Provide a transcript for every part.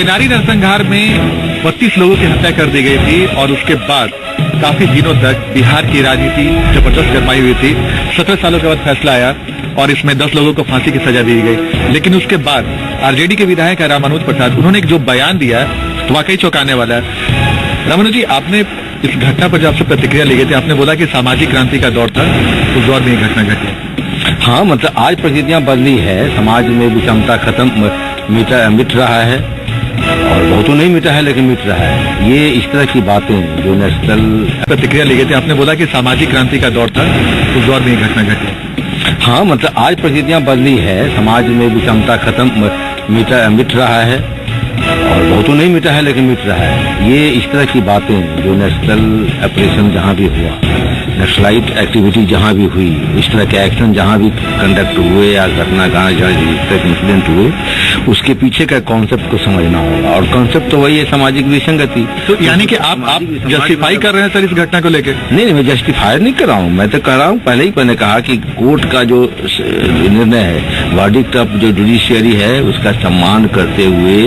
सेनारी नरसंहार में 32 लोगों की हत्या कर दी गई थी और उसके बाद काफी दिनों तक बिहार की राजनीति जबरदस्त गरमाई हुई थी। 17 सालों के बाद फैसला आया और इसमें 10 लोगों को फांसी की सजा दी गई। लेकिन उसके बाद आरजेडी के विधायक रामानुज प्रसाद, उन्होंने एक जो बयान दिया तो वाकई चौंकाने वाला है। रामानुज जी, आपने इस घटना पर जो आपसे प्रतिक्रिया ली गई थी, आपने बोला कि सामाजिक क्रांति का दौर था, उस दौर में ये घटना घटी। हाँ, मतलब आज परिस्थितियां बदली है, समाज में विषमता खत्म मिट रहा है और बहुतों नहीं मिटा है लेकिन मिट रहा है। ये इस तरह की बातें जो नेशनल प्रतिक्रिया ली गई थी, आपने बोला कि सामाजिक क्रांति का दौर था, उस दौर में ये घटना घटी। हाँ, मतलब आज परिस्थितियां बदली है, समाज में विषमता खत्म मिट रहा है और बहुतों नहीं मिटा है लेकिन मिट रहा है। ये इस तरह की बातें जो नेशनल ऑपरेशन जहाँ भी हुआ, नक्सलाइट एक्टिविटी जहाँ भी हुई, इस तरह के एक्शन जहाँ भी कंडक्ट हुए या घटना जहाँ इस तरह के इंसिडेंट हुए, उसके पीछे का कॉन्सेप्ट को समझना होगा। और कॉन्सेप्ट तो वही है, सामाजिक विसंगति। तो यानी कि आप जस्टिफाई कर रहे हैं सर इस घटना को लेकर? नहीं, मैं जस्टिफाई नहीं कर रहा हूँ, मैं तो कह रहा हूँ पहले ही मैंने कहा कि कोर्ट का जो निर्णय है, वर्डिक्ट ऑफ जो जुडिशियरी है, उसका सम्मान करते हुए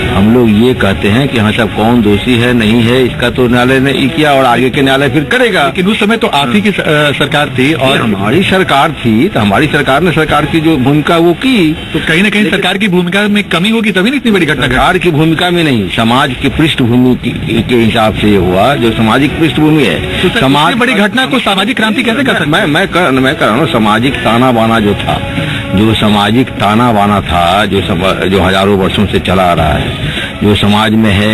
हम लोग ये कहते हैं कि हाँ साहब कौन दोषी है नहीं है, इसका तो न्यायालय ने किया और आगे के न्यायालय फिर करेगा। लेकिन उस समय तो आप ही की सरकार थी और हमारी सरकार थी, तो हमारी सरकार ने सरकार की जो भूमिका वो की। तो कहीं न कहीं सरकार की भूमिका में कमी होगी तभी नहीं इतनी बड़ी घटना। सरकार की भूमिका में नहीं, समाज की पृष्ठभूमि के हिसाब से ये हुआ, जो सामाजिक पृष्ठभूमि है। तो समाज बड़ी घटना को सामाजिक क्रांति कैसे कर सकते? मैं कह रहा हूँ, सामाजिक ताना बाना जो था, जो सामाजिक ताना बाना था, जो हजारों वर्षों से चला आ रहा है, जो समाज में है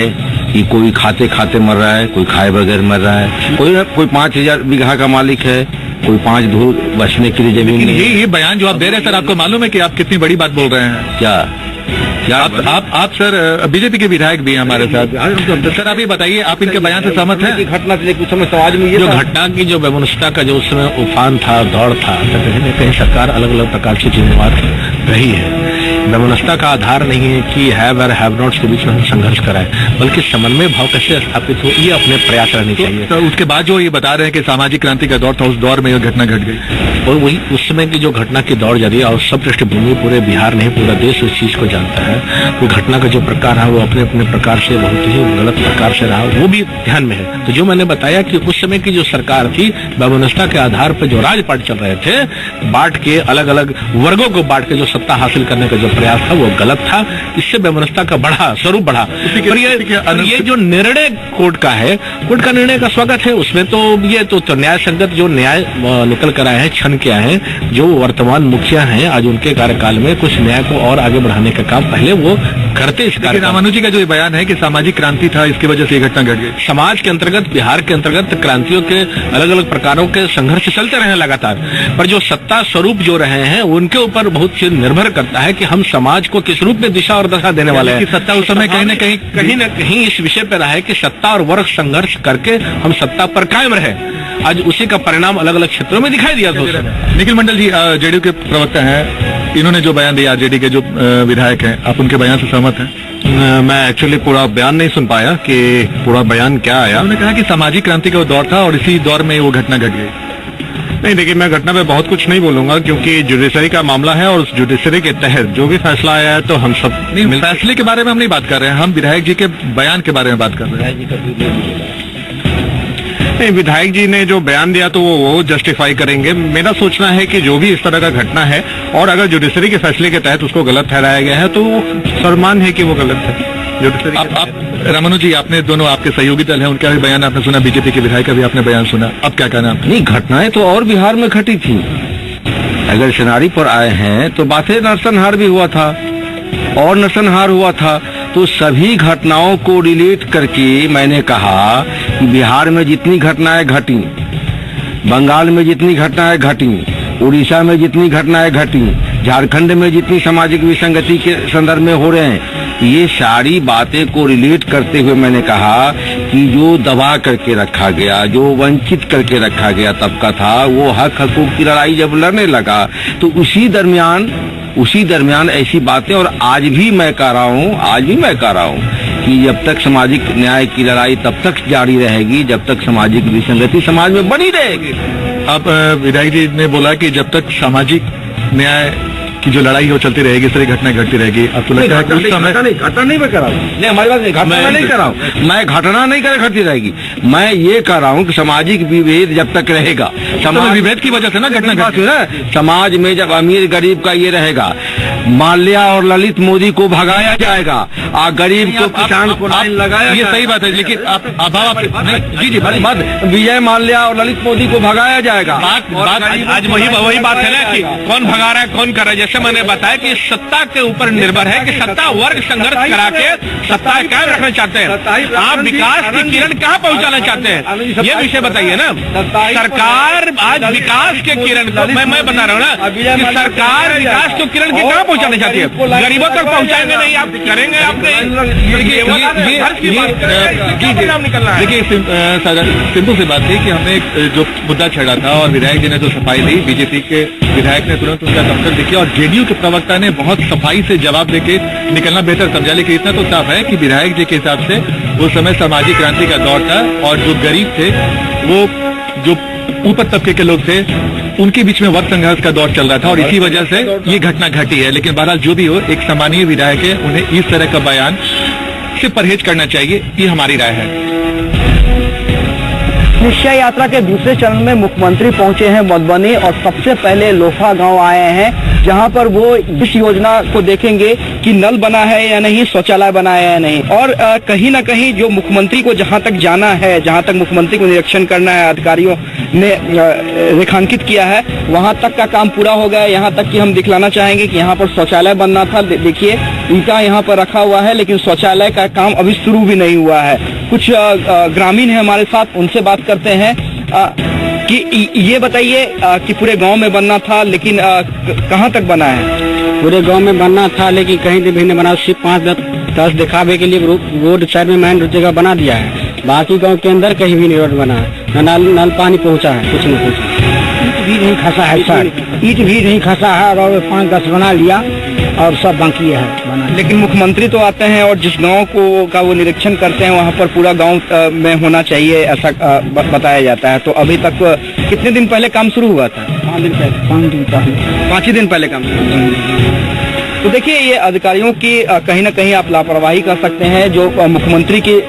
कि कोई खाते खाते मर रहा है, कोई खाए बगैर मर रहा है, कोई 5000 बीघा का मालिक है, कोई 5 धूल बचने के लिए जमीन। ये बयान जो आप दे रहे हैं सर, आपको मालूम है कि आप कितनी बड़ी बात बोल रहे हैं? क्या आप सर बीजेपी के विधायक भी हैं हमारे साथ। सर आप ये बताइए, आप इनके बयान से सहमत हैं? घटना से कुछ समय समाज में जो घटना की जो वैमनस्यता का जो उस समय उफान था, दौड़ था, तो कहीं न कहीं सरकार अलग अलग प्रकार से जिम्मेवार रही है। वैमनस्यता का आधार नहीं है कि हैव और हैव नॉट्स के बीच में हम संघर्ष कराएं, बल्कि समन्वय भाव कैसे स्थापित हो, ये अपने प्रयास रहने चाहिए। तो उसके बाद जो ये बता रहे हैं कि सामाजिक क्रांति का दौर था, उस दौर में यह घटना घट गई और वही उस समय की जो घटना की दौड़ जारी है और सब पृष्ठभूमि पूरे बिहार नहीं पूरा देश उस चीज को जानता है। वो घटना का जो प्रकार है वो अपने अपने प्रकार से बहुत ही गलत प्रकार से रहा, वो भी ध्यान में है। तो जो मैंने बताया कि उस समय की जो सरकार थी, वैमनस्यता के आधार पर जो राजपाट चल रहे थे, बांट के अलग अलग वर्गों को बांट के जो सत्ता हासिल करने का जो प्रयास था वो गलत था। इससे वैमनस्यता का स्वरूप बढ़ा। पर ये जो निर्णय कोर्ट का है, कोर्ट का निर्णय का स्वागत है। उसमें तो ये तो न्याय संगत जो न्याय निकल कर आए हैं, छन के आए हैं, जो वर्तमान मुखिया हैं आज उनके कार्यकाल में कुछ न्याय को और आगे बढ़ाने का काम पहले वो करते। इस रामानुज जी का जो बयान है कि सामाजिक क्रांति था, इसकी वजह से ये घटना घट गई। समाज के अंतर्गत, बिहार के अंतर्गत क्रांतियों के अलग अलग प्रकारों के संघर्ष चलते रहे लगातार, पर जो सत्ता स्वरूप जो रहे हैं उनके ऊपर बहुत चीज निर्भर करता है कि हम समाज को किस रूप में दिशा और दशा देने वाले हैं। सत्ता उस समय कहीं न कहीं इस विषय पर रहा है कि सत्ता और वर्ग संघर्ष करके हम सत्ता पर कायम रहे। आज उसी का परिणाम अलग अलग क्षेत्रों में दिखाई दिया। निखिल मंडल जी जेडीयू के प्रवक्ता हैं, इन्होंने जो बयान दिया, आरजेडी के जो विधायक हैं, आप उनके बयान से सहमत हैं? मैं एक्चुअली पूरा बयान नहीं सुन पाया कि पूरा बयान क्या आया। उन्होंने कहा कि सामाजिक क्रांति का दौर था और इसी दौर में वो घटना घट गई। नहीं, देखिए मैं घटना पे बहुत कुछ नहीं बोलूंगा क्योंकि जुडिशरी का मामला है और उस जुडिशरी के तहत जो भी फैसला आया है तो हम सब नहीं, फैसले के बारे में हम नहीं बात कर रहे हैं, हम विधायक जी के बयान के बारे में बात कर रहे हैं। नहीं, विधायक जी ने जो बयान दिया तो वो जस्टिफाई करेंगे। मेरा सोचना है कि जो भी इस तरह का घटना है और अगर जुडिशरी के फैसले के तहत उसको गलत ठहराया गया है तो सर्वमान है कि वो गलत है। आप रामानुज जी, आपने दोनों आपके सहयोगी दल हैं, उनका भी बयान आपने सुना, बीजेपी के विधायक का भी आपने बयान सुना, अब क्या कहना? नहीं, घटनाएं तो और बिहार में घटी थी। अगर सेनारी पर आए हैं तो बातें नरसंहार भी हुआ था और नरसंहार हुआ था, तो सभी घटनाओं को रिलेट करके मैंने कहा कि बिहार में जितनी घटनाएं घटी, बंगाल में जितनी घटनाएं घटी, उड़ीसा में जितनी घटनाएं घटी, झारखंड में जितनी सामाजिक विसंगति के संदर्भ में हो रहे हैं, ये सारी बातें को रिलेट करते हुए मैंने कहा कि जो दबा करके रखा गया, जो वंचित करके रखा गया तबका था, वो हक हकूक की लड़ाई जब लड़ने लगा तो उसी दरमियान ऐसी बातें। और आज भी मैं कह रहा हूँ कि जब तक सामाजिक न्याय की लड़ाई तब तक जारी रहेगी, जब तक सामाजिक विसंगति समाज में बनी रहेगी। आप विधायक जी ने बोला कि जब तक सामाजिक न्याय कि जो लड़ाई हो चलती रहेगी, इस तरह की घटनाएं घटती रहेगी। अब तो लगता है कि उस समय घटना नहीं मैं कर रहा हूँ, नहीं हमारी बात नहीं, घटना नहीं कर रहा हूँ मैं, घटना नहीं कर घटती रहेगी। मैं ये कह रहा हूँ कि सामाजिक विभेद जब तक रहेगा, समाज विभेद की वजह से ना घटना घटती है। समाज में जब अमीर गरीब का ये रहेगा, माल्या और ललित मोदी को भगाया जाएगा और गरीब को किसान को लाइन लगाया, ये सही बात है, लेकिन आप जी जी मत विजय माल्या और ललित मोदी को भगाया जाएगा। आज वही बात है ना कि कौन भगा रहा है कौन कर रहा है। जैसे मैंने बताया कि सत्ता के ऊपर निर्भर है कि सत्ता वर्ग संघर्ष करा के सत्ता कायम रखना चाहते हैं। आप विकास की किरण कहाँ पहुँचाना चाहते हैं, ये विषय बताइए ना। सरकार आज विकास के किरण को, मैं बता रहा हूँ ना कि सरकार विकास की किरण की कहाँ पहुँचाना चाहती है, गरीबों तक पहुँचाएंगे नहीं, आप करेंगे आपने। देखिए सिंपल सी बात थी कि हमने जो मुद्दा छेड़ा था और विधायक जी ने जो सफाई दी, बीजेपी के विधायक ने तुरंत उनका दफ्तर दिखा और जेडीयू के प्रवक्ता ने बहुत सफाई से जवाब देके निकलना बेहतर समझा। लेकिन इतना तो साफ है कि विधायक जी के हिसाब से उस समय सामाजिक क्रांति का दौर था और जो गरीब थे, वो जो ऊपर तबके के लोग थे, उनके बीच में वर्ग संघर्ष का दौर चल रहा था और इसी वजह से ये घटना घटी है। लेकिन बहरहाल जो भी हो, एक सम्मानीय विधायक है, उन्हें इस तरह का बयान से परहेज करना चाहिए, ये हमारी राय है। निश्चय यात्रा के दूसरे चरण में मुख्यमंत्री पहुंचे हैं मधुबनी और सबसे पहले लोहा गांव आए हैं, जहां पर वो इस योजना को देखेंगे कि नल बना है या नहीं, शौचालय बना है या नहीं। और कहीं ना कहीं जो मुख्यमंत्री को जहां तक जाना है, जहां तक मुख्यमंत्री को निरीक्षण करना है, अधिकारियों ने रेखांकित किया है, वहां तक का काम पूरा हो गया। यहाँ तक कि हम दिखलाना चाहेंगे कि यहाँ पर शौचालय बनना था, देखिए ईंटा यहाँ पर रखा हुआ है, लेकिन शौचालय का काम अभी शुरू भी नहीं हुआ है। कुछ ग्रामीण है हमारे साथ, उनसे बात करते हैं कि ये बताइए कि पूरे गांव में बनना था, लेकिन कहां तक बना है? पूरे गांव में बनना था, लेकिन कहीं भी नहीं बना। सिर्फ 5-10 दिखावे के लिए रोड साइड में मेन जगह बना दिया है, बाकी गांव के अंदर कहीं भी नहीं रोड बना है, नल पानी पहुंचा है, कुछ न कुछ। ईंट भी नहीं खसा है सर, ईंट भी नहीं खसा है और 5-10 बना लिया और सब बाकी है बना। लेकिन मुख्यमंत्री तो आते हैं और जिस गांव का वो निरीक्षण करते हैं, वहां पर पूरा गांव में होना चाहिए, ऐसा बताया जाता है। तो अभी तक कितने दिन पहले काम शुरू हुआ था? 5 दिन पहले 5 ही दिन पहले काम शुरू। तो देखिए, ये अधिकारियों की कहीं ना कहीं आप लापरवाही कर सकते हैं। जो मुख्यमंत्री की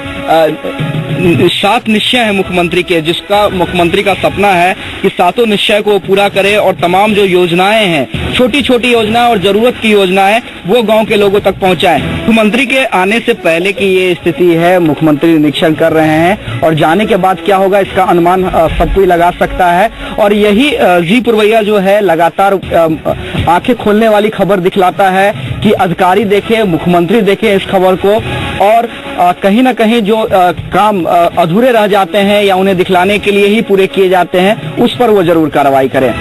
7 निश्चय है मुख्यमंत्री के, जिसका मुख्यमंत्री का सपना है कि 7 निश्चय को पूरा करे और तमाम जो योजनाएं हैं, छोटी छोटी योजना और जरूरत की योजनाएं, वो गांव के लोगों तक पहुंचाएं। मुख्यमंत्री के आने से पहले की ये स्थिति है, मुख्यमंत्री निरीक्षण कर रहे हैं और जाने के बाद क्या होगा इसका अनुमान सब कोई लगा सकता है। और यही जी पुरवैया जो है लगातार आंखें खोलने वाली खबर दिखलाता है कि अधिकारी देखे, मुख्यमंत्री देखे इस खबर को, और कहीं ना कहीं जो काम अधूरे रह जाते हैं या उन्हें दिखलाने के लिए ही पूरे किए जाते हैं, उस पर वो जरूर कार्रवाई करें।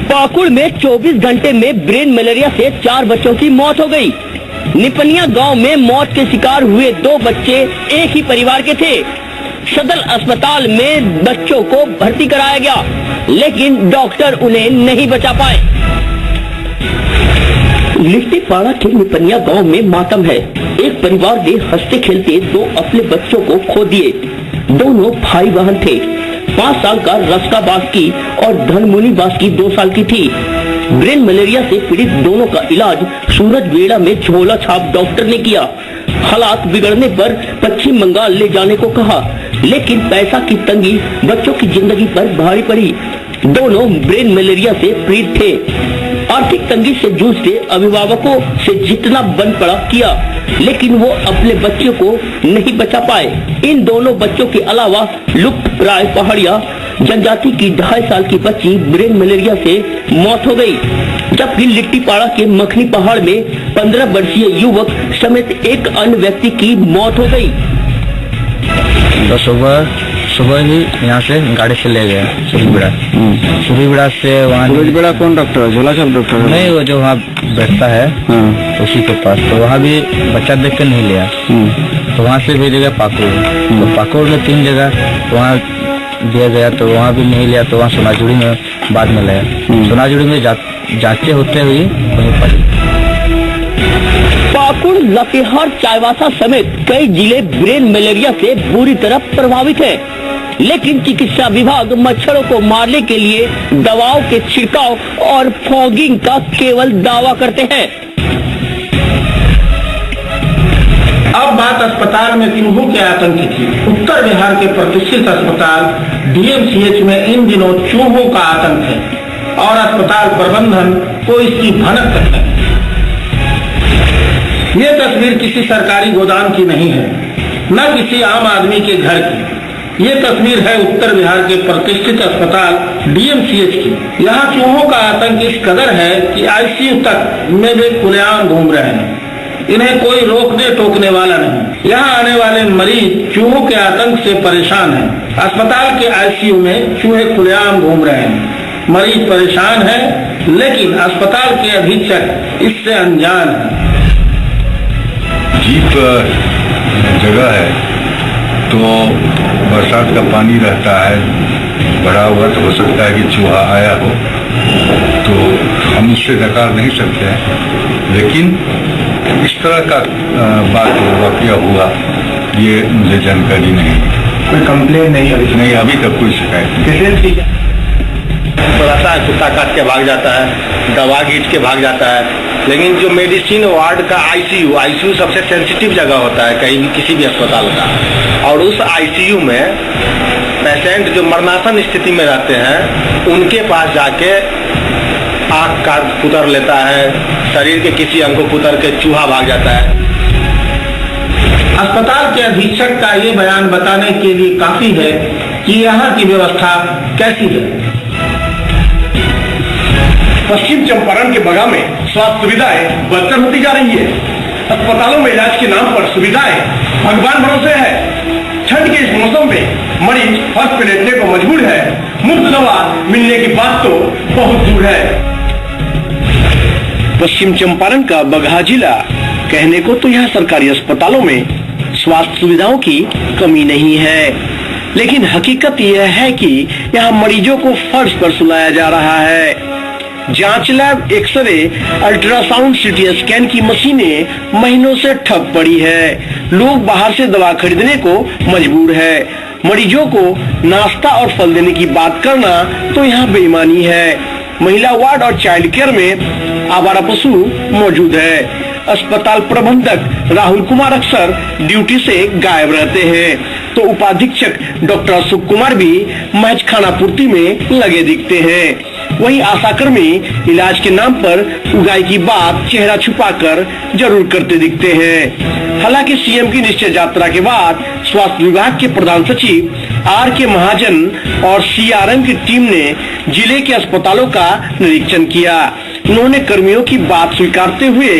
पाकुड़ में 24 घंटे में ब्रेन मलेरिया से 4 बच्चों की मौत हो गई। निपनिया गांव में मौत के शिकार हुए 2 बच्चे एक ही परिवार के थे। सदर अस्पताल में बच्चों को भर्ती कराया गया, लेकिन डॉक्टर उन्हें नहीं बचा पाए। लिट्टीपाड़ा के निपनिया गांव में मातम है। एक परिवार ने हंसते खेलते 2 अपने बच्चों को खो दिए। दोनों भाई बहन थे। 5 साल का रस्का बास्की और धनमुनी बास्की 2 साल की थी। ब्रेन मलेरिया से पीड़ित दोनों का इलाज सूरजबेड़ा में झोला छाप डॉक्टर ने किया। हालात बिगड़ने पर पश्चिम बंगाल ले जाने को कहा, लेकिन पैसा की तंगी बच्चों की जिंदगी पर भारी पड़ी। दोनों ब्रेन मलेरिया से पीड़ित थे। आर्थिक तंगी से जूझते अभिभावकों से जितना बन पड़ा किया, लेकिन वो अपने बच्चों को नहीं बचा पाए। इन दोनों बच्चों के अलावा लुप्त प्राय पहाड़िया जनजाति की 2.5 साल की बच्ची ब्रेन मलेरिया से मौत हो गई, जबकि लिट्टीपाड़ा के मखनी पहाड़ में 15 वर्षीय युवक समेत एक अन्य व्यक्ति की मौत हो गई। तो सुबह ही यहाँ से गाड़ी से ले गया सूरजबेड़ा से। वहाँ सूरजबेड़ा कौन डॉक्टर है? झोला छाप डॉक्टर नहीं, वो जो वहाँ बैठता है उसी के पास। तो वहाँ भी बच्चा देख कर नहीं लिया, तो वहाँ से भेज गया पाकुड़। तो पाकुड़ में 3 जगह वहाँ दिया गया, तो वहाँ भी नहीं लिया। तो वहाँ सोनाजुड़ी में बाद में लाया। सोनाजुड़ी में जांचें होते हुए वहीं पड़ी। पाकुड़, लातेहार, चाईबासा समेत कई जिले ब्रेन मलेरिया से बुरी तरह प्रभावित हैं। लेकिन चिकित्सा विभाग मच्छरों को मारने के लिए दवाओं के छिड़काव और फॉगिंग का केवल दावा करते हैं। अब बात अस्पताल में चूहों के आतंक की। उत्तर बिहार के प्रतिष्ठित अस्पताल डीएमसीएच में इन दिनों चूहों का आतंक है और अस्पताल प्रबंधन को इसकी भनक तक है। ये तस्वीर किसी सरकारी गोदाम की नहीं है, न किसी आम आदमी के घर की। ये तस्वीर है उत्तर बिहार के प्रतिष्ठित अस्पताल डीएमसीएच की। यहाँ चूहों का आतंक इस कदर है कि आईसीयू तक में वे खुलेआम घूम रहे हैं। इन्हें कोई रोकने टोकने वाला नहीं। यहाँ आने वाले मरीज चूहों के आतंक से परेशान हैं। अस्पताल के आईसीयू में चूहे खुलेआम घूम रहे हैं। मरीज परेशान है, लेकिन अस्पताल के अधीक्षक इससे अनजान है। जीप जगह है तो बरसात का पानी रहता है, भरा हुआ, तो हो सकता है कि चूहा आया हो, तो हम उससे नकार नहीं सकते हैं। लेकिन इस तरह का बात वाकया हुआ, ये मुझे जानकारी नहीं। कोई कंप्लेन नहीं नहीं, अभी तक कोई शिकायत नहीं। रहता है, कुत्ता काट के भाग जाता है, दवा घींच के भाग जाता है। लेकिन जो मेडिसिन वार्ड का आईसीयू सबसे सेंसिटिव जगह होता है कहीं भी, किसी भी अस्पताल का, और उस आईसीयू में पेशेंट जो मरणासन स्थिति में रहते हैं उनके पास जाके आँख का कुतर लेता है, शरीर के किसी अंग को कुतर के चूहा भाग जाता है। अस्पताल के अधीक्षक का ये बयान बताने के लिए काफी है कि यहाँ की व्यवस्था कैसी है। पश्चिम चंपारण के बगा में स्वास्थ्य सुविधाएं बदतर होती जा रही है। अस्पतालों में इलाज के नाम पर सुविधाएं भगवान भरोसे है। ठंड के इस मौसम में मरीज फर्श पे लेटने को मजबूर है। मुफ्त दवा मिलने की बात तो बहुत दूर है। पश्चिम चंपारण का बगहा जिला कहने को तो यहाँ सरकारी अस्पतालों में स्वास्थ्य सुविधाओं की कमी नहीं है, लेकिन हकीकत यह है कि यहाँ मरीजों को फर्श पर सुलाया जा रहा है। जांच lab, x ray, ultrasound, CT scan की मशीनें महीनों से ठप पड़ी है। लोग बाहर से दवा खरीदने को मजबूर है। मरीजों को नाश्ता और फल देने की बात करना तो यहाँ बेईमानी है। महिला वार्ड और चाइल्ड केयर में आवारा पशु मौजूद है। अस्पताल प्रबंधक राहुल कुमार अक्सर ड्यूटी से गायब रहते हैं, तो उपाधीक्षक डॉक्टर अशोक कुमार भी महज खाना पूर्ति में लगे दिखते हैं। वहीं आशाकर्मी इलाज के नाम पर उगाई की बात चेहरा छुपाकर जरूर करते दिखते हैं। हालांकि सीएम की निश्चय यात्रा के बाद स्वास्थ्य विभाग के प्रधान सचिव आर के महाजन और सीआरएम की टीम ने जिले के अस्पतालों का निरीक्षण किया। उन्होंने कर्मियों की बात स्वीकारते हुए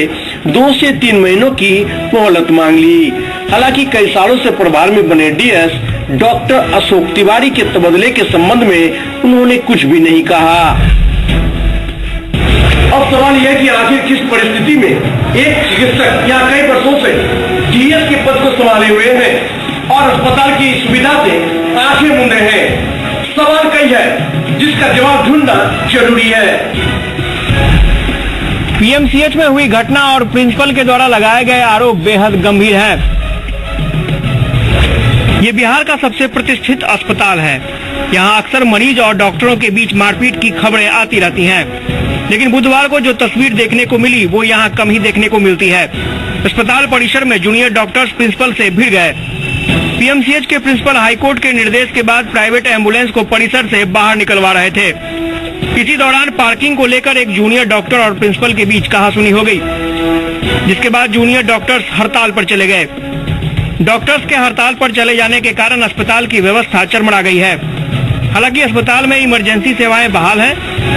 2 से 3 महीनों की मोहलत मांग ली। हालांकि कई सालों से प्रभार में बने डीएस डॉक्टर अशोक तिवारी के तबादले के संबंध में उन्होंने कुछ भी नहीं कहा। अब सवाल यह है कि आखिर किस परिस्थिति में एक चिकित्सक यहाँ कई वर्षों से डीएस के पद को संभाले हुए हैं और अस्पताल की सुविधा से आंखें मूंदे हैं। सवाल कई है जिसका जवाब ढूंढना जरूरी है। पीएमसीएच में हुई घटना और प्रिंसिपल के द्वारा लगाए गए आरोप बेहद गंभीर हैं। ये बिहार का सबसे प्रतिष्ठित अस्पताल है। यहाँ अक्सर मरीज और डॉक्टरों के बीच मारपीट की खबरें आती रहती हैं, लेकिन बुधवार को जो तस्वीर देखने को मिली वो यहाँ कम ही देखने को मिलती है। अस्पताल परिसर में जूनियर डॉक्टर्स प्रिंसिपल से भिड़ गए। पीएमसीएच के प्रिंसिपल हाईकोर्ट के निर्देश के बाद प्राइवेट एम्बुलेंस को परिसर से बाहर निकलवा रहे थे। इसी दौरान पार्किंग को लेकर एक जूनियर डॉक्टर और प्रिंसिपल के बीच कहासुनी हो गई, जिसके बाद जूनियर डॉक्टर्स हड़ताल पर चले गए। डॉक्टर्स के हड़ताल पर चले जाने के कारण अस्पताल की व्यवस्था चरमरा गई है। हालांकि अस्पताल में इमरजेंसी सेवाएं बहाल है।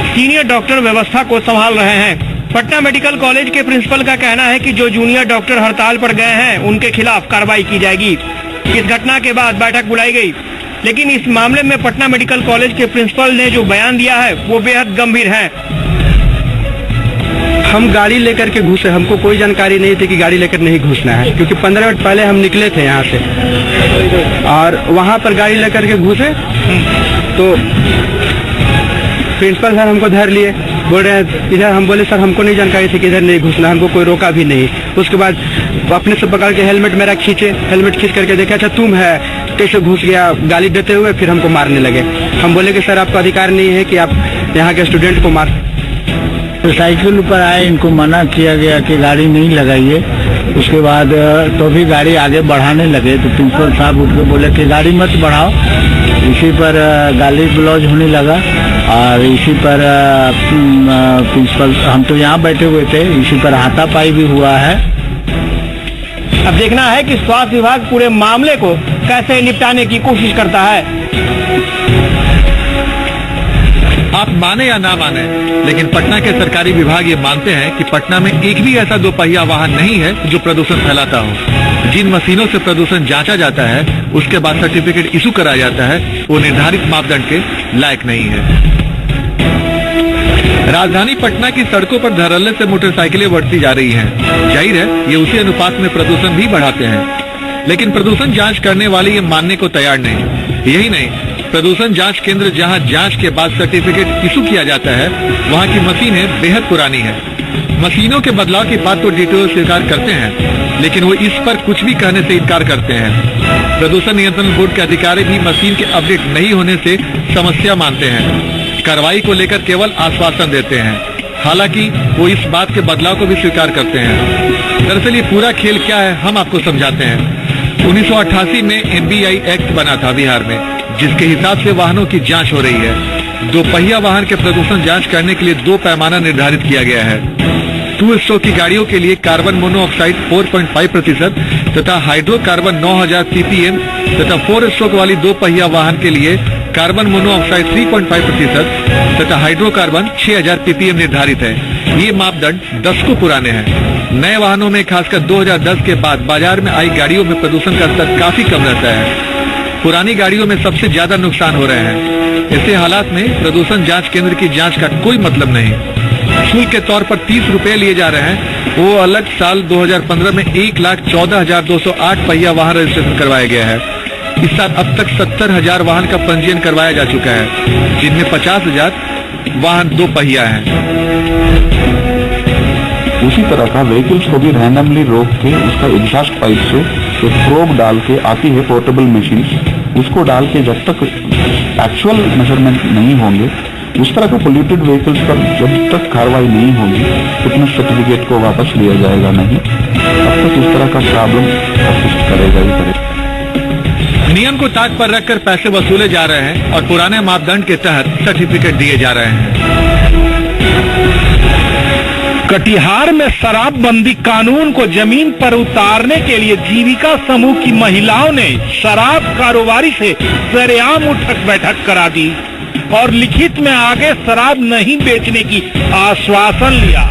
सीनियर डॉक्टर व्यवस्था को संभाल रहे हैं। पटना मेडिकल कॉलेज के प्रिंसिपल का कहना है कि जो जूनियर डॉक्टर हड़ताल पर गए हैं उनके खिलाफ कार्रवाई की जाएगी। इस घटना के बाद बैठक बुलाई गई, लेकिन इस मामले में पटना मेडिकल कॉलेज के प्रिंसिपल ने जो बयान दिया है वो बेहद गंभीर है। हम गाड़ी लेकर के घुसे, हमको कोई जानकारी नहीं थी कि गाड़ी लेकर नहीं घुसना है, क्योंकि 15 मिनट पहले हम निकले थे यहाँ से और वहाँ पर गाड़ी लेकर के घुसे तो प्रिंसिपल सर हमको धर लिए, बोल रहे हैं इधर। हम बोले सर हमको नहीं जानकारी थी कि इधर नहीं घुसना, हमको कोई रोका भी नहीं। उसके बाद अपने से पकड़ के हेलमेट मेरा खींचे, हेलमेट खींच करके देखा अच्छा तुम है, कैसे घुस गया गाली देते हुए, फिर हमको मारने लगे। हम बोले कि सर आपका अधिकार नहीं है कि आप यहाँ के स्टूडेंट को मार। तो साइकिल ऊपर आए, इनको मना किया गया कि गाड़ी नहीं लगाइए। उसके बाद तो भी गाड़ी आगे बढ़ाने लगे तो प्रिंसिपल साहब उठ के बोले कि गाड़ी मत बढ़ाओ। इसी पर गाली गलौज होने लगा और इसी पर प्रिंसिपल, हम तो यहाँ बैठे हुए थे, इसी पर हाथापाई भी हुआ है। अब देखना है कि स्वास्थ्य विभाग पूरे मामले को कैसे निपटाने की कोशिश करता है। आप माने या ना माने, लेकिन पटना के सरकारी विभाग ये मानते हैं कि पटना में एक भी ऐसा दोपहिया वाहन नहीं है जो प्रदूषण फैलाता हो। जिन मशीनों से प्रदूषण जांचा जाता है, उसके बाद सर्टिफिकेट इशू कराया जाता है, वो निर्धारित मापदंड के लायक नहीं है। राजधानी पटना की सड़कों पर धड़ल्ले से मोटरसाइकिलें बढ़ती जा रही हैं। जाहिर है ये उसी अनुपात में प्रदूषण भी बढ़ाते हैं, लेकिन प्रदूषण जांच करने वाले ये मानने को तैयार नहीं। यही नहीं, प्रदूषण जांच केंद्र जहां जांच के बाद सर्टिफिकेट इशू किया जाता है, वहां की मशीनें बेहद पुरानी है। मशीनों के बदलाव की बात तो डीटीओ स्वीकार करते हैं, लेकिन वो इस पर कुछ भी कहने से इनकार करते हैं। प्रदूषण नियंत्रण बोर्ड के अधिकारी भी मशीन के अपडेट नहीं होने से समस्या मानते हैं। कार्रवाई को लेकर केवल आश्वासन देते हैं, हालांकि वो इस बात के बदलाव को भी स्वीकार करते हैं। दरअसल ये पूरा खेल क्या है, हम आपको समझाते हैं। 1988 में MBI एक्ट बना था बिहार में, जिसके हिसाब से वाहनों की जांच हो रही है। दोपहिया वाहन के प्रदूषण जांच करने के लिए 2 पैमाना निर्धारित किया गया है। 2 स्ट्रोक की गाड़ियों के लिए कार्बन मोनोऑक्साइड 4.5% तथा हाइड्रोकार्बन 9000 ppm तथा 4 स्ट्रोक वाली 2 पहिया वाहन के लिए कार्बन मोनोऑक्साइड 3.5% तथा हाइड्रोकार्बन 6000 ppm निर्धारित है। ये मापदंड दशकों पुराने हैं। नए वाहनों में खासकर 2010 के बाद बाजार में आई गाड़ियों में प्रदूषण का स्तर काफी कम रहता है। पुरानी गाड़ियों में सबसे ज्यादा नुकसान हो रहे हैं। ऐसे हालात में प्रदूषण जांच केंद्र की जांच का कोई मतलब नहीं। शुल्क के तौर पर 30 रुपए लिए जा रहे हैं, वो अलग। साल 2015 में 1,14,208 पहिया वाहन रजिस्ट्रेशन करवाया गया है। इस साल अब तक 70,000 वाहन का पंजीयन करवाया जा चुका है, जिनमें 50,000 वाहन 2 पहिया हैं। उसी तरह का व्हीकल्स को भी रैंडमली रोक के उसका एग्जॉस्ट पाइप से एक प्रोब डाल के आती है पोर्टेबल मशीन, उसको डाल के जब तक एक्चुअल मेजरमेंट नहीं होंगे, उस तरह के पोल्यूटेड व्हीकल्स पर जब तक कार्रवाई नहीं होगी, फिटनेस सर्टिफिकेट को वापस लिया जाएगा नहीं। तब तक इस तरह का प्रॉब्लम परसिस्ट करेगा ही करेगा। नियम को ताक पर रखकर पैसे वसूले जा रहे हैं और पुराने मापदंड के तहत सर्टिफिकेट दिए जा रहे हैं। कटिहार में शराबबंदी कानून को जमीन पर उतारने के लिए जीविका समूह की महिलाओं ने शराब कारोबारी से सरेआम उठक बैठक करा दी और लिखित में आगे शराब नहीं बेचने की आश्वासन लिया।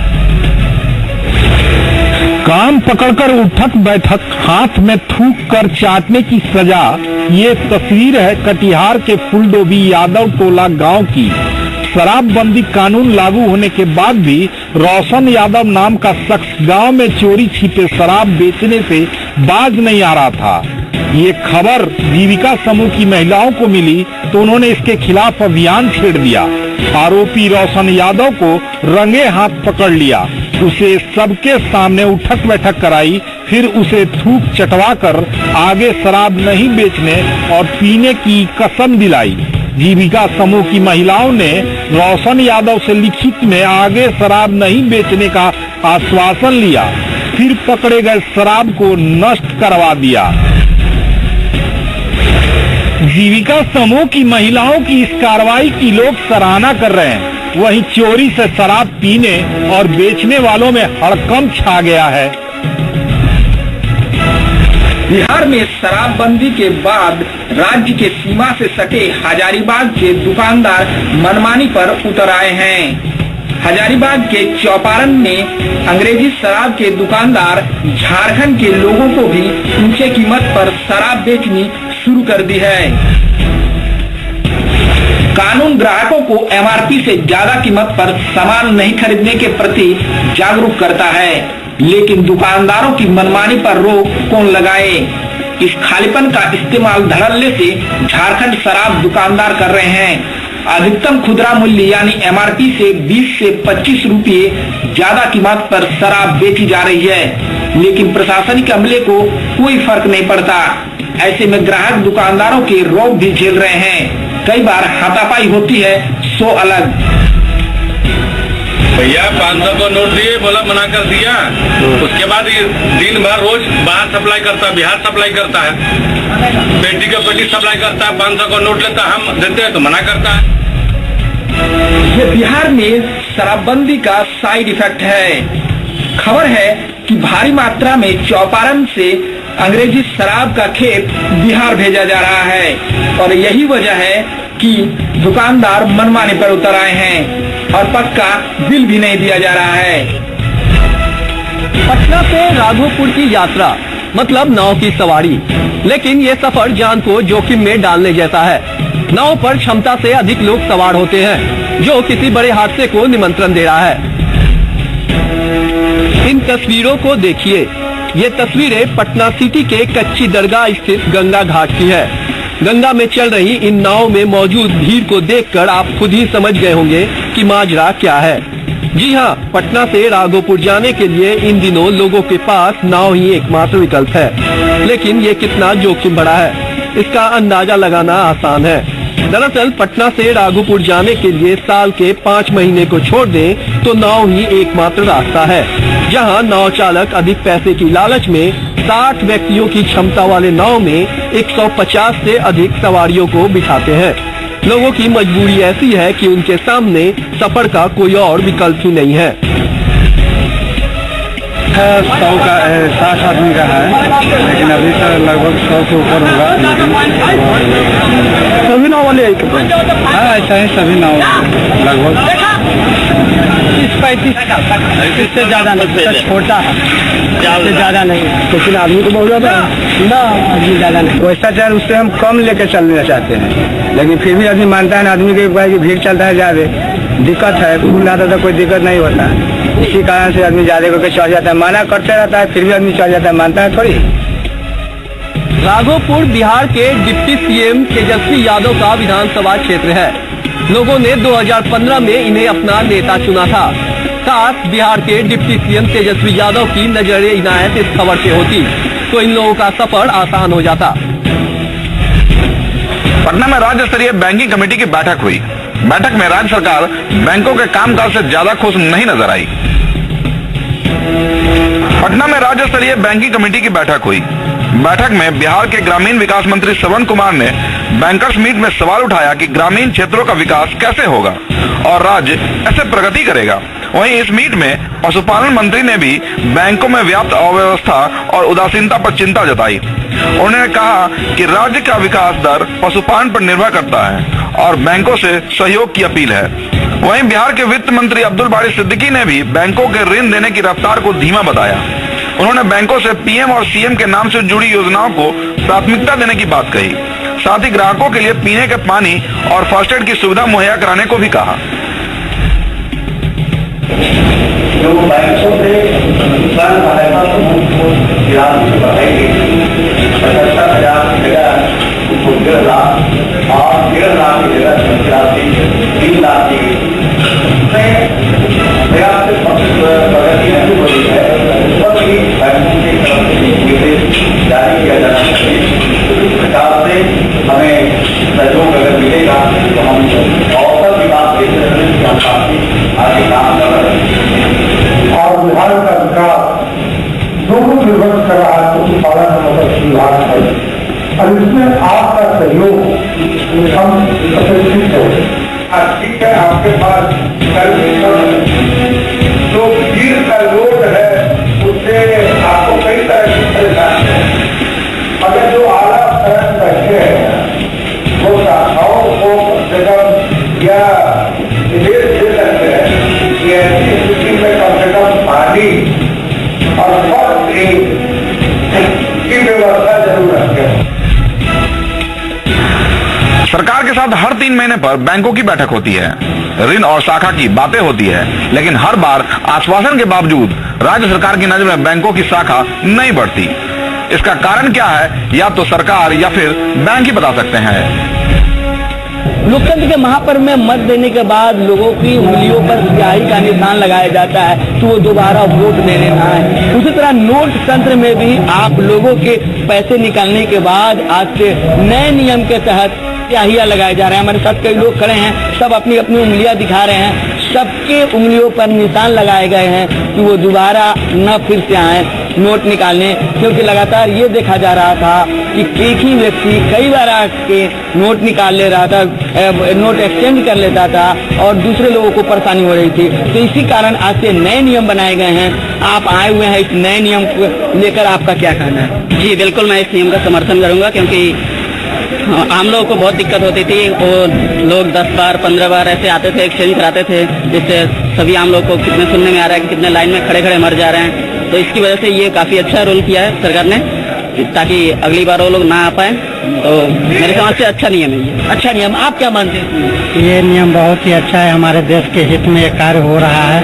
कान पकड़कर उठक बैठक, हाथ में थूक कर चाटने की सजा। ये तस्वीर है कटिहार के फुलडोबी यादव टोला गांव की। शराबबंदी कानून लागू होने के बाद भी रोशन यादव नाम का शख्स गांव में चोरी छिपे शराब बेचने से बाज नहीं आ रहा था। ये खबर जीविका समूह की महिलाओं को मिली तो उन्होंने इसके खिलाफ अभियान छेड़ दिया। आरोपी रोशन यादव को रंगे हाथ पकड़ लिया, उसे सबके सामने उठक बैठक कराई, फिर उसे थूक चटवाकर आगे शराब नहीं बेचने और पीने की कसम दिलाई। जीविका समूह की महिलाओं ने रोशन यादव से लिखित में आगे शराब नहीं बेचने का आश्वासन लिया, फिर पकड़े गए शराब को नष्ट करवा दिया। जीविका समूह की महिलाओं की इस कार्रवाई की लोग सराहना कर रहे हैं। वहीं चोरी से शराब पीने और बेचने वालों में हड़कंप छा गया है। बिहार में शराबबंदी के बाद राज्य के सीमा से सटे हजारीबाग के दुकानदार मनमानी पर उतर आए हैं। हजारीबाग के चौपारण में अंग्रेजी शराब के दुकानदार झारखंड के लोगों को भी ऊंचे कीमत पर शराब बेचनी शुरू कर दी है। कानून ग्राहकों को MRP से ज्यादा कीमत पर सामान नहीं खरीदने के प्रति जागरूक करता है, लेकिन दुकानदारों की मनमानी पर रोक कौन लगाए। इस खालीपन का इस्तेमाल धड़ल्ले से झारखंड शराब दुकानदार कर रहे हैं। अधिकतम खुदरा मूल्य यानी MRP से 20 से 25 रुपये ज्यादा कीमत पर शराब बेची जा रही है, लेकिन प्रशासनिक अमले को कोई फर्क नहीं पड़ता। ऐसे में ग्राहक दुकानदारों के रोक भी झेल रहे हैं। कई बार हाथापाई होती है, सो अलग। भैया 500 को नोट दिए, बोला मना कर दिया। उसके बाद ये दिन भर रोज बाहर सप्लाई करता है, बिहार सप्लाई करता है, पेटी का पेटी सप्लाई करता है, 500 को नोट लेता है, हम देते हैं तो मना करता है। ये बिहार में शराबबंदी का साइड इफेक्ट है। खबर है कि भारी मात्रा में चौपारण से अंग्रेजी शराब का खेप बिहार भेजा जा रहा है और यही वजह है कि दुकानदार मनमाने पर उतर आए हैं और पक्का बिल भी नहीं दिया जा रहा है। पटना से राघोपुर की यात्रा मतलब नाव की सवारी, लेकिन ये सफर जान को जोखिम में डालने जैसा है। नाव पर क्षमता से अधिक लोग सवार होते हैं, जो किसी बड़े हादसे को निमंत्रण दे रहा है। इन तस्वीरों को देखिए। ये तस्वीरें पटना सिटी के कच्ची दरगाह स्थित गंगा घाट की है। गंगा में चल रही इन नाव में मौजूद भीड़ को देखकर आप खुद ही समझ गए होंगे कि माजरा क्या है। जी हाँ, पटना से राघोपुर जाने के लिए इन दिनों लोगों के पास नाव ही एकमात्र विकल्प है, लेकिन ये कितना जोखिम भरा है, इसका अंदाजा लगाना आसान है। दरअसल पटना से राघोपुर जाने के लिए साल के 5 महीने को छोड़ दें तो नाव ही एकमात्र रास्ता है, जहां नाव चालक अधिक पैसे की लालच में 60 व्यक्तियों की क्षमता वाले नाव में 150 से अधिक सवारियों को बिठाते हैं। लोगों की मजबूरी ऐसी है कि उनके सामने सफर का कोई और विकल्प ही नहीं है। 60 आदमी का है, लेकिन अभी तो लगभग 100 से ऊपर होगा। सभी नाव वाले हाँ, ऐसा ही सभी नाव लगभग 30-35 इससे ज्यादा नहीं, छोटा है, इससे ज्यादा नहीं, लेकिन आदमी तो बहुत ज्यादा है ना, आदमी ज्यादा नहीं। वैसा चार उससे हम कम लेके चलना चाहते हैं, लेकिन फिर भी आदमी मानता है ना, आदमी के भाई भीड़ चलता है ज्यादा, दिक्कत है। फूल आता तो कोई दिक्कत नहीं होता है, इसी कारण से आदमी ज्यादा करके चढ़ जाता है। माना करते रहता है, फिर भी आदमी चढ़ जाता है, मानता है थोड़ी। राघोपुर बिहार के डिप्टी सीएम तेजस्वी यादव का विधानसभा क्षेत्र है। लोगों ने 2015 में इन्हें अपना नेता चुना था। काश बिहार के डिप्टी सीएम तेजस्वी यादव की नजर इनायत इस खबर से होती तो इन लोगों का सफर आसान हो जाता। पटना में राज्य स्तरीय बैंकिंग कमेटी की बैठक हुई। बैठक में राज्य सरकार बैंकों के कामकाज से ज्यादा खुश नहीं नजर आई। पटना में राज्य स्तरीय बैंकिंग कमेटी की बैठक हुई। बैठक में बिहार के ग्रामीण विकास मंत्री श्रवण कुमार ने बैंकर्स मीट में सवाल उठाया कि ग्रामीण क्षेत्रों का विकास कैसे होगा और राज्य ऐसे प्रगति करेगा। वहीं इस मीट में पशुपालन मंत्री ने भी बैंकों में व्याप्त अव्यवस्था और उदासीनता पर चिंता जताई। उन्होंने कहा कि राज्य का विकास दर पशुपालन पर निर्भर करता है और बैंकों से सहयोग की अपील है। वहीं बिहार के वित्त मंत्री अब्दुल बारी सिद्दीकी ने भी बैंकों के ऋण देने की रफ्तार को धीमा बताया। उन्होंने बैंकों से पीएम और सीएम के नाम से जुड़ी योजनाओं को प्राथमिकता देने की बात कही। साथ ही ग्राहकों के लिए पीने के पानी और फर्स्ट एड की सुविधा मुहैया कराने को भी कहा। जो बैंकों से किसान सहायता समूह राशि बढ़ाएंगे 75,000 की जगह उसको 1.5 लाख और 1.5 लाख की जगह राशि 3 लाख की प्रगति नहीं हो रही है। उस पर भी बैंकों की तरफ से निर्देश जारी किया जाना चाहिए। सरकार से हमें सहयोग अगर मिलेगा तो हम औसत विकास देते हैं, आगे काम कर रहे हैं। और बिहार का विकास दोनों निर्भर कर रहा है पशुपालन और मत्स्य विभाग है और इसमें आपका सहयोग हम अपेक्षित है। ठीक है, आपके पास जो भीड़ का लोड है उससे आपको कई तरह की परेशानी है। अगर जो आला स्तर बैठे हैं वो शाखाओं को कम या निर्देश दे सकते हैं कि ऐसी स्थिति में कम से कम पानी और फर्स्ट एड की व्यवस्था जरूर रखें। सरकार के साथ हर 3 महीने पर बैंकों की बैठक होती है, ऋण और शाखा की बातें होती है, लेकिन हर बार आश्वासन के बावजूद राज्य सरकार की नजर में बैंकों की शाखा नहीं बढ़ती। इसका कारण क्या है, या तो सरकार या फिर बैंक ही बता सकते हैं। लोकतंत्र के महापर्व में मत देने के बाद लोगों की उंगलियों पर स्याही का निशान लगाया जाता है तो वो दोबारा वोट देने ना है। उसी तरह नोट तंत्र में भी आप लोगों के पैसे निकालने के बाद आज से नए नियम के तहत स्याहियां लगाए जा रहे हैं। हमारे साथ कई लोग खड़े हैं, सब अपनी अपनी उंगलियां दिखा रहे हैं, सबके उंगलियों पर निशान लगाए गए हैं कि वो दोबारा न फिर से आए नोट निकालने, क्योंकि लगातार ये देखा जा रहा था कि एक ही व्यक्ति कई बार आके नोट निकाल ले रहा था, नोट एक्सचेंज कर लेता था और दूसरे लोगों को परेशानी हो रही थी। तो इसी कारण आज से नए नियम बनाए गए हैं। आप आए हुए हैं, इस नए नियम को लेकर आपका क्या कहना है? जी बिल्कुल, मैं इस नियम का समर्थन करूंगा, क्योंकि आम लोगों को बहुत दिक्कत होती थी। वो लोग 10 बार 15 बार ऐसे आते थे, एक्सचेंज कराते थे, जिससे सभी आम लोग को कितने सुनने में आ रहा है कि कितने लाइन में खड़े खड़े मर जा रहे हैं। तो इसकी वजह से ये काफी अच्छा रोल किया है सरकार ने, ताकि अगली बार वो लोग ना आ पाए। तो मेरे समझ से अच्छा नियम है ये। अच्छा नियम, आप क्या मानते हैं? ये नियम बहुत ही अच्छा है, हमारे देश के हित में ये कार्य हो रहा है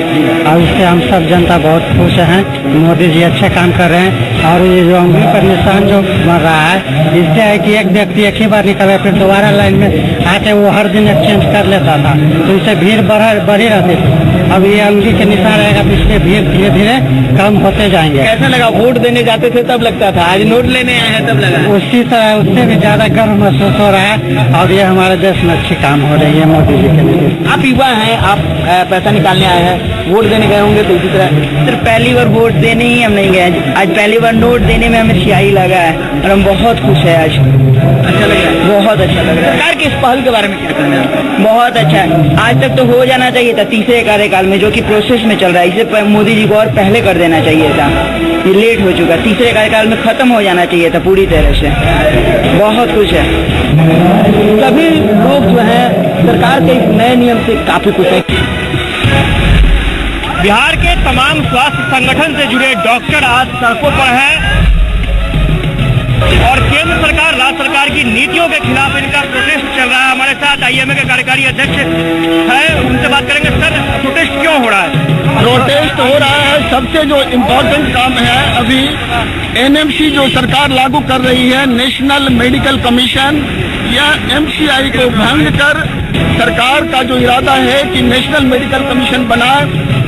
और इससे हम सब जनता बहुत खुश हैं। मोदी जी अच्छे काम कर रहे हैं और ये जो उंगली पर निशान जो बन रहा है, इससे है कि एक व्यक्ति एक ही बार निकले फिर दोबारा लाइन में आके वो हर दिन एक्सचेंज कर लेता था, तो इससे भीड़ बढ़ी रहती थी। अब ये उंगली के निशान रहेगा तो इसलिए भीड़ धीरे धीरे कम होते जाएंगे। कैसा लगा? वोट देने जाते थे तब लगता था, आज नोट लेने आए हैं तब लगा? उसी तरह उससे भी ज्यादा गर्व महसूस हो रहा है और ये हमारे देश में अच्छी काम हो रही है मोदी जी के लिए। आप युवा हैं, आप पैसा निकालने आए हैं, वोट देने गए होंगे, तो इसी तरह सर पहली बार वोट देने ही हम नहीं गए, आज पहली बार नोट देने में हमें स्याही लगा है और हम बहुत खुश है। आज अच्छा लग रहा है? बहुत अच्छा लग रहा है। सरकार की इस पहल के बारे में क्या कहना है? बहुत अच्छा है। आज तक तो हो जाना चाहिए था तीसरे कार्यकाल में, जो कि प्रोसेस में चल रहा है। इसे मोदी जी को और पहले कर देना चाहिए था, ये लेट हो चुका। तीसरे कार्यकाल में खत्म हो जाना चाहिए था पूरी तरह से। बहुत कुछ है। सभी लोग जो है सरकार के इस नए नियम से काफी खुश है। बिहार के तमाम स्वास्थ्य संगठन से जुड़े डॉक्टर आज सड़कों पर हैं और केंद्र सरकार, राज्य सरकार की नीतियों के खिलाफ इनका प्रोटेस्ट चल रहा है। हमारे साथ आईएमए के कार्यकारी अध्यक्ष है, उनसे बात करेंगे। सर, प्रोटेस्ट क्यों हो रहा है? प्रोटेस्ट हो रहा है, सबसे जो इम्पोर्टेंट काम है अभी एनएमसी जो सरकार लागू कर रही है, नेशनल मेडिकल कमीशन, या एमसीआई को भंग कर सरकार का जो इरादा है कि नेशनल मेडिकल कमीशन बनाए,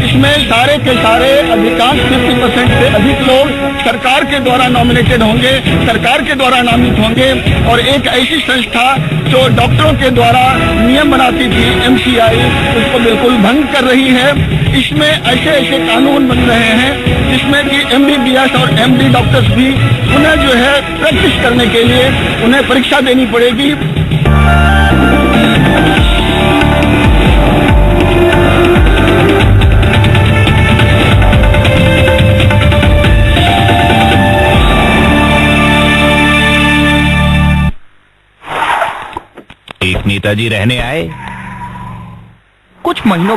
इसमें सारे के सारे अधिकांश 50% से अधिक लोग सरकार के द्वारा नॉमिनेटेड होंगे, सरकार के द्वारा नामित होंगे। और एक ऐसी संस्था जो डॉक्टरों के द्वारा नियम बनाती थी, एमसीआई, उसको बिल्कुल भंग कर रही है। इसमें ऐसे ऐसे कानून बन रहे हैं जिसमें कि एमबीबीएस और एमडी डॉक्टर्स भी उन्हें जो है प्रैक्टिस करने के लिए उन्हें परीक्षा देनी पड़ेगी। एक नेताजी रहने आए, कुछ महीनों बाद